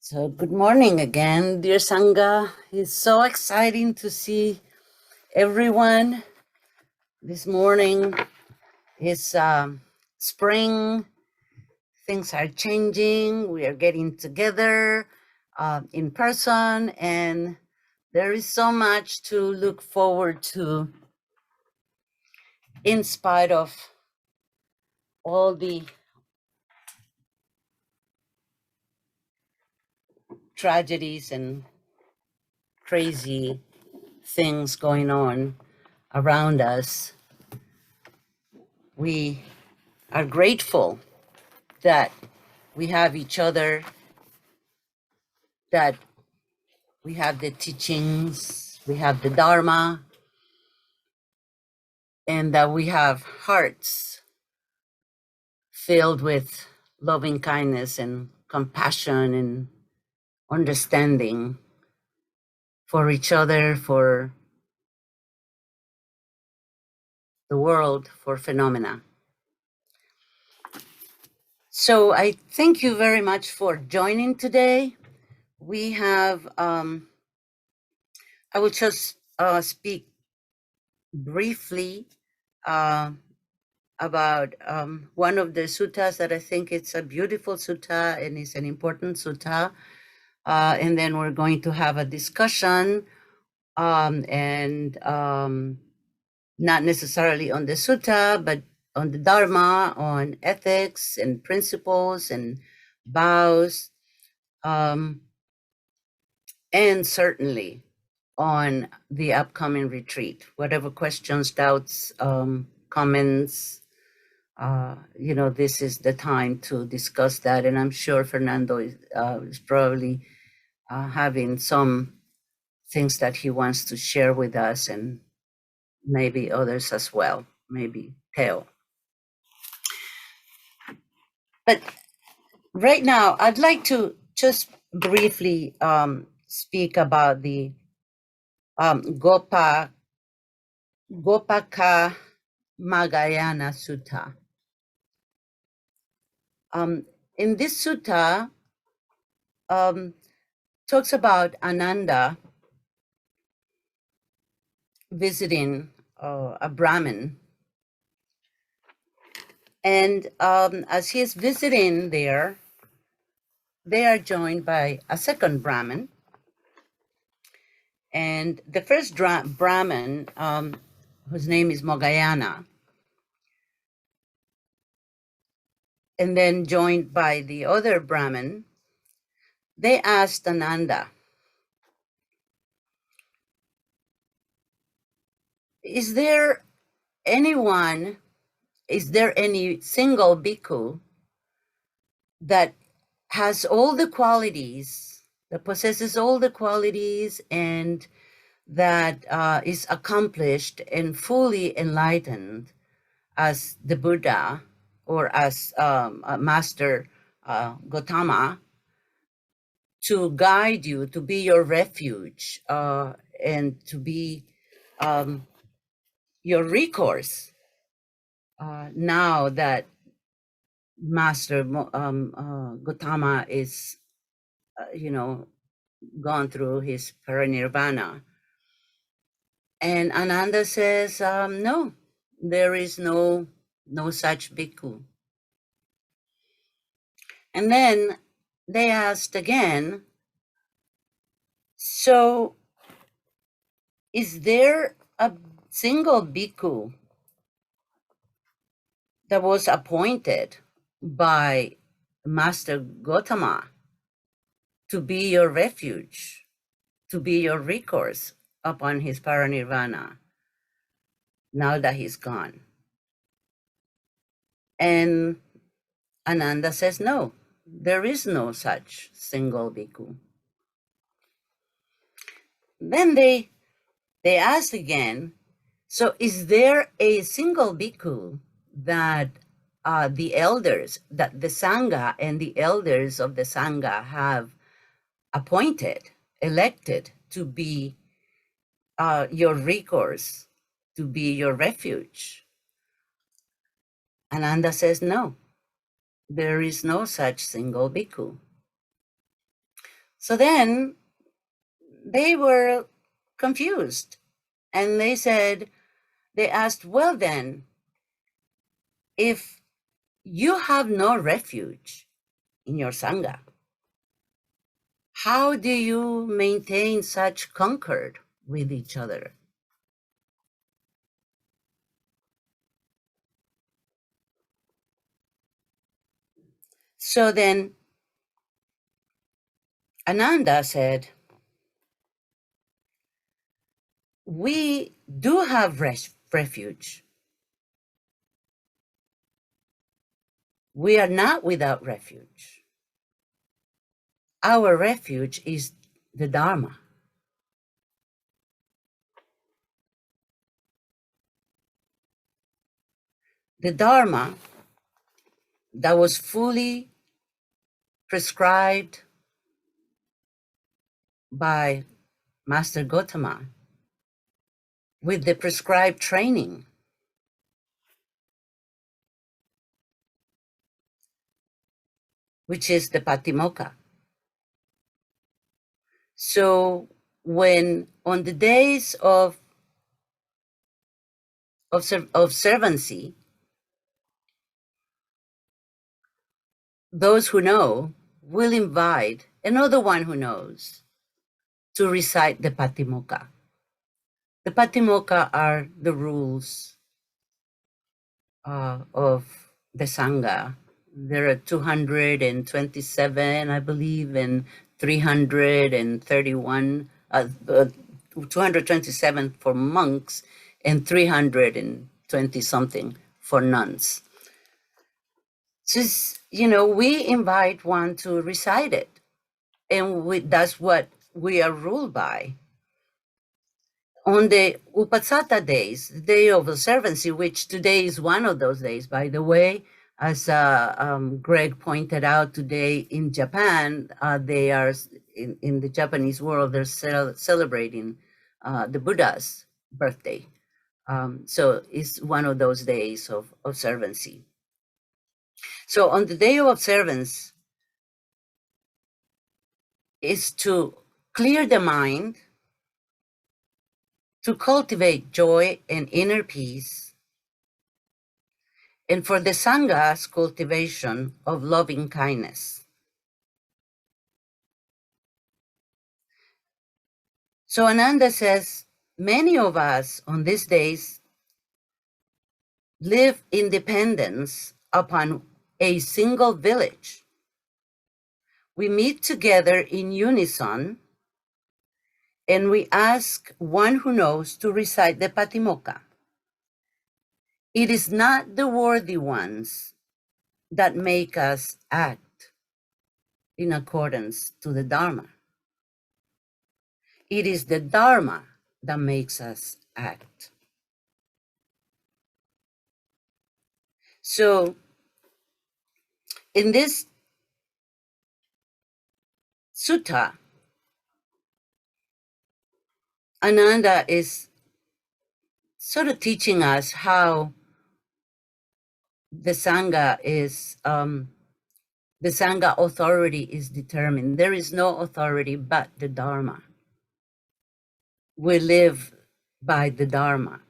So, good morning again, dear Sangha. It's so exciting to see everyone this morning. It's spring, things are changing, we are getting together in person, and there is so much to look forward to in spite of all the tragedies and crazy things going on around us. We are grateful that we have each other, that we have the teachings, we have the Dharma, and that we have hearts filled with loving kindness and compassion and understanding for each other, for the world, for phenomena. So I thank you very much for joining today. We have, I will just speak briefly uh, about one of the suttas that I think it's a beautiful sutta and it's an important sutta. And then we're going to have a discussion and not necessarily on the sutta, but on the Dharma, on ethics and principles and vows, and certainly on the upcoming retreat. Whatever questions, doubts, comments, this is the time to discuss that. And I'm sure Fernando is probably having some things that he wants to share with us, and maybe others as well, maybe Theo. But right now, I'd like to just briefly speak about the Gopaka Moggallana Sutta. In this sutta, talks about Ananda visiting a Brahmin. And as he is visiting there, they are joined by a second Brahmin. And the first Brahmin, whose name is Moggallana, and then joined by the other Brahmin, they asked Ananda, is there any single bhikkhu that has all the qualities, that possesses all the qualities, and that is accomplished and fully enlightened as the Buddha or as Master Gautama, to guide you, to be your refuge, and to be your recourse now that Master Gautama is, gone through his parinirvana. And Ananda says, no, there is no such bhikkhu. And then they asked again, so is there a single bhikkhu that was appointed by Master Gautama to be your refuge, to be your recourse upon his parinirvana, now that he's gone? And Ananda says, no, there is no such single bhikkhu. Then they asked again, so is there a single bhikkhu that the elders, that the Sangha and the elders of the Sangha have appointed, elected to be your recourse, to be your refuge? Ananda says, no, there is no such single bhikkhu. So then they were confused, and they asked, well then, if you have no refuge in your Sangha, how do you maintain such concord with each other? So then Ananda said, we do have refuge. We are not without refuge. Our refuge is the Dharma. The Dharma that was fully prescribed by Master Gotama with the prescribed training, which is the Patimokkha. So when on the days of observancy, those who know will invite another one who knows to recite the Patimokkha. The Patimokkha are the rules of the Sangha. There are 227, I believe, and 331, 227 for monks and 320 something for nuns. Just, we invite one to recite it, and that's what we are ruled by. On the Upassata days, the day of observancy, which today is one of those days, by the way, as Greg pointed out today in Japan, they are, in the Japanese world, they're celebrating the Buddha's birthday. So it's one of those days of observancy. So on the day of observance is to clear the mind, to cultivate joy and inner peace, and for the Sangha's cultivation of loving kindness. So Ananda says, many of us on these days live in dependence upon a single village. We meet together in unison and we ask one who knows to recite the Patimokkha. It is not the worthy ones that make us act in accordance to the Dharma. It is the Dharma that makes us act. So in this sutta, Ananda is sort of teaching us how the Sangha authority is determined. There is no authority but the Dharma. We live by the Dharma.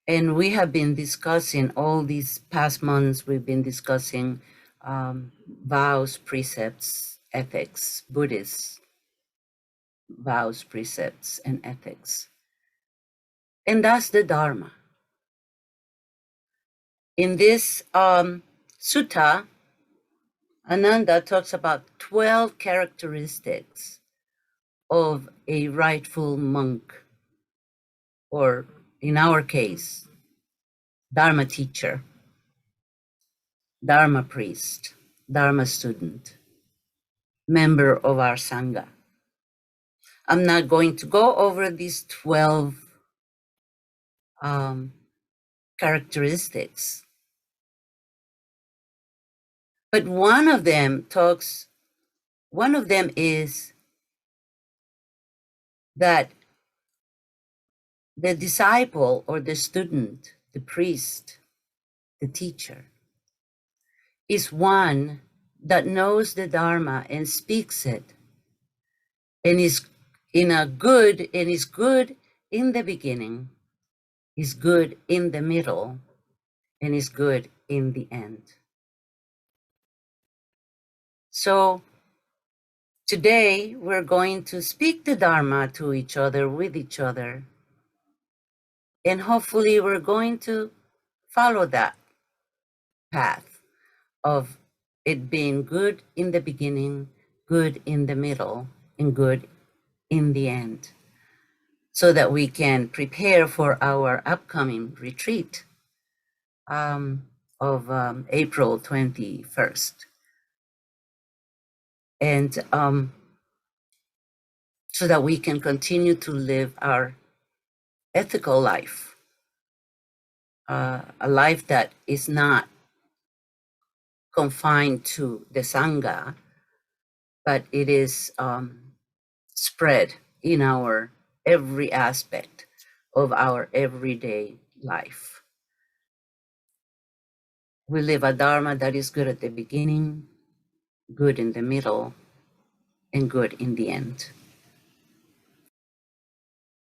And we have been discussing all these past months, we've been discussing vows, precepts, ethics, Buddhist vows, precepts, and ethics. And that's the Dharma. In this sutta, Ananda talks about 12 characteristics of a rightful monk, or in our case, Dharma teacher, Dharma priest, Dharma student, member of our Sangha. I'm not going to go over these 12 characteristics, but one of them is that the disciple or the student, the priest, the teacher, is one that knows the Dharma and speaks it, and is good in the beginning, is good in the middle, and is good in the end. So today we're going to speak the Dharma to each other, with each other, and hopefully we're going to follow that path of it being good in the beginning, good in the middle, and good in the end, so that we can prepare for our upcoming retreat of April 21st. And so that we can continue to live our ethical life, a life that is not confined to the Sangha, but it is spread in our every aspect of our everyday life. We live a Dharma that is good at the beginning, good in the middle, and good in the end.